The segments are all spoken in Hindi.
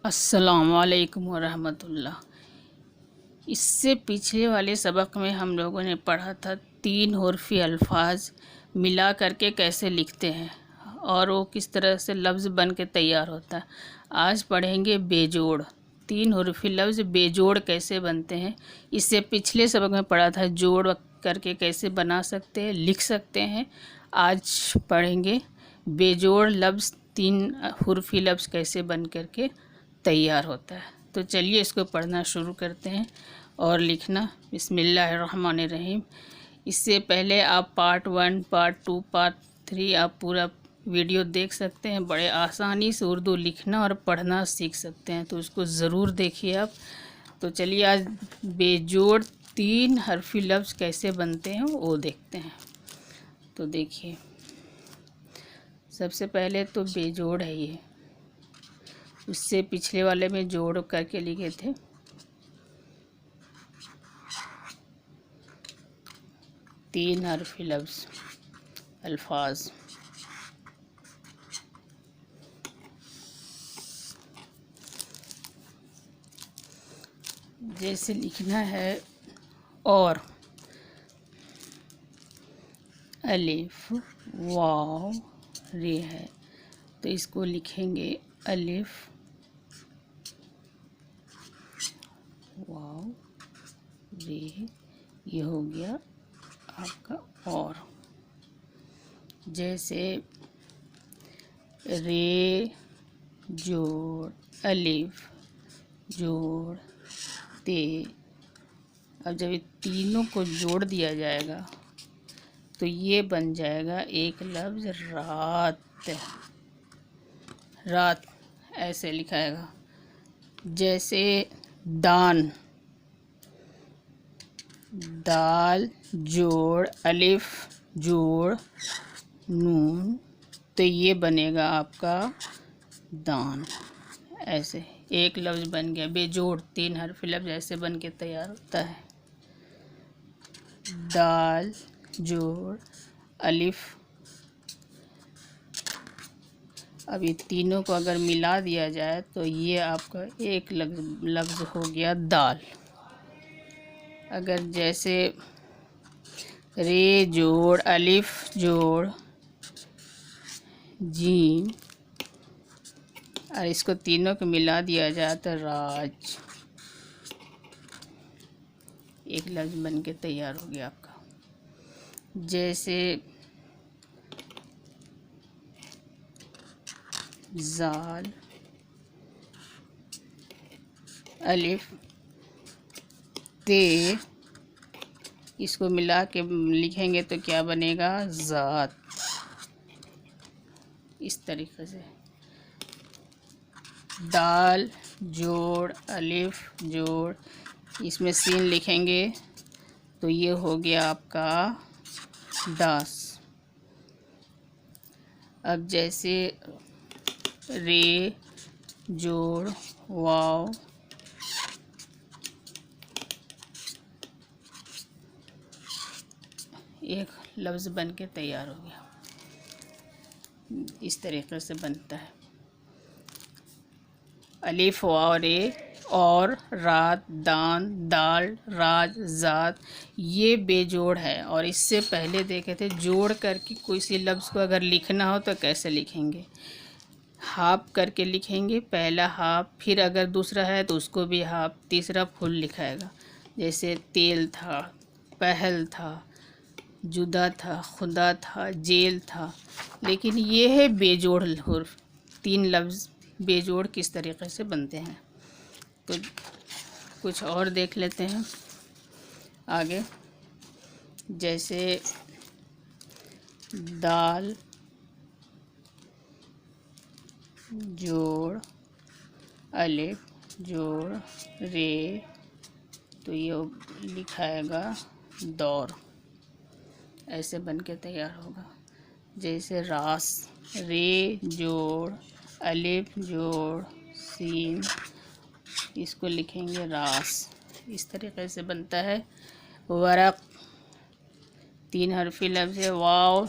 अस्सलाम वालेकुम वरहमतुल्लाह। इससे पिछले वाले सबक में हम लोगों ने पढ़ा था 3 हुर्फ़ी अल्फाज मिला करके कैसे लिखते हैं और वो किस तरह से लफ्ज़ बन के तैयार होता है। आज पढ़ेंगे बेजोड़। 3 हुर्फ़ी लफ्ज़ बेजोड़ कैसे बनते हैं। इससे पिछले सबक में पढ़ा था जोड़ करके कैसे बना सकते हैं, लिख सकते हैं। आज पढ़ेंगे बेजोड़ लफ्ज़ 3 हुर्फ़ी लफ्ज़ कैसे बन करके तैयार होता है। तो चलिए इसको पढ़ना शुरू करते हैं और लिखना। बिस्मिल्लाहिर्रहमानिर्रहीम। इससे पहले आप पार्ट 1, पार्ट 2, पार्ट 3 आप पूरा वीडियो देख सकते हैं। बड़े आसानी से उर्दू लिखना और पढ़ना सीख सकते हैं, तो इसको ज़रूर देखिए आप। तो चलिए आज बेजोड़ 3 हरफी लफ्ज़ कैसे बनते हैं वो देखते हैं। तो देखिए, सबसे पहले तो बेजोड़ है ये। उससे पिछले वाले में जोड़ करके लिखे थे। तीन हरफी लफ्ज़ अल्फाज। जैसे लिखना है और, अलिफ वाव रे है, तो इसको लिखेंगे अलिफ वाव रे। ये हो गया आपका और। जैसे रे जोड़ अलिफ जोड़ ते। अब जब ये तीनों को जोड़ दिया जाएगा तो ये बन जाएगा एक लफ्ज़ रात। रात ऐसे लिखाएगा। जैसे दान, दाल जोड़ अलिफ जोड़ नून, तो ये बनेगा आपका दान। ऐसे एक लफ्ज़ बन गया बेजोड़। 3 हरफ लफ्ज़ ऐसे बन के तैयार होता है। दाल जोड़ अलिफ। अब ये तीनों को अगर मिला दिया जाए तो ये आपका एक लफ्ज़ हो गया दाल। अगर जैसे रे जोड़ अलिफ जोड़ जीम, और इसको तीनों को मिला दिया जाए तो राज। एक लफ्ज़ बन के तैयार हो गया आपका। जैसे जाल अलिफ ते, इसको मिला के लिखेंगे तो क्या बनेगा ज़ात। इस तरीके से दाल जोड़ अलिफ जोड़, इसमें सीन लिखेंगे तो ये हो गया आपका दास। अब जैसे रे जोड़ वाव, एक लफ्ज़ बन के तैयार हो गया। इस तरीके से बनता है। अलिफ वाव रे और रात दान दाल राज ज़ात, ये बेजोड़ है। और इससे पहले देखे थे जोड़ करके कोई सी लफ्ज़ को अगर लिखना हो तो कैसे लिखेंगे। हाफ करके लिखेंगे, पहला हाफ, फिर अगर दूसरा है तो उसको भी हाफ, तीसरा फुल लिखाएगा। जैसे तेल था, पहल था, जुदा था, खुदा था, जेल था। लेकिन ये है बेजोड़ हुर्फ। 3 लफ्ज़ बेजोड़ किस तरीके से बनते हैं, तो कुछ और देख लेते हैं आगे। जैसे दाल जोड़ अलिफ जोड़ रे, तो ये लिखाएगा दौर। ऐसे बन के तैयार होगा। जैसे रास रे जोड़ अलिफ जोड़ सीन, इसको लिखेंगे रास। इस तरीके से बनता है। वरक 3 हरफी लफ्ज़ है। वाव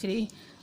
3،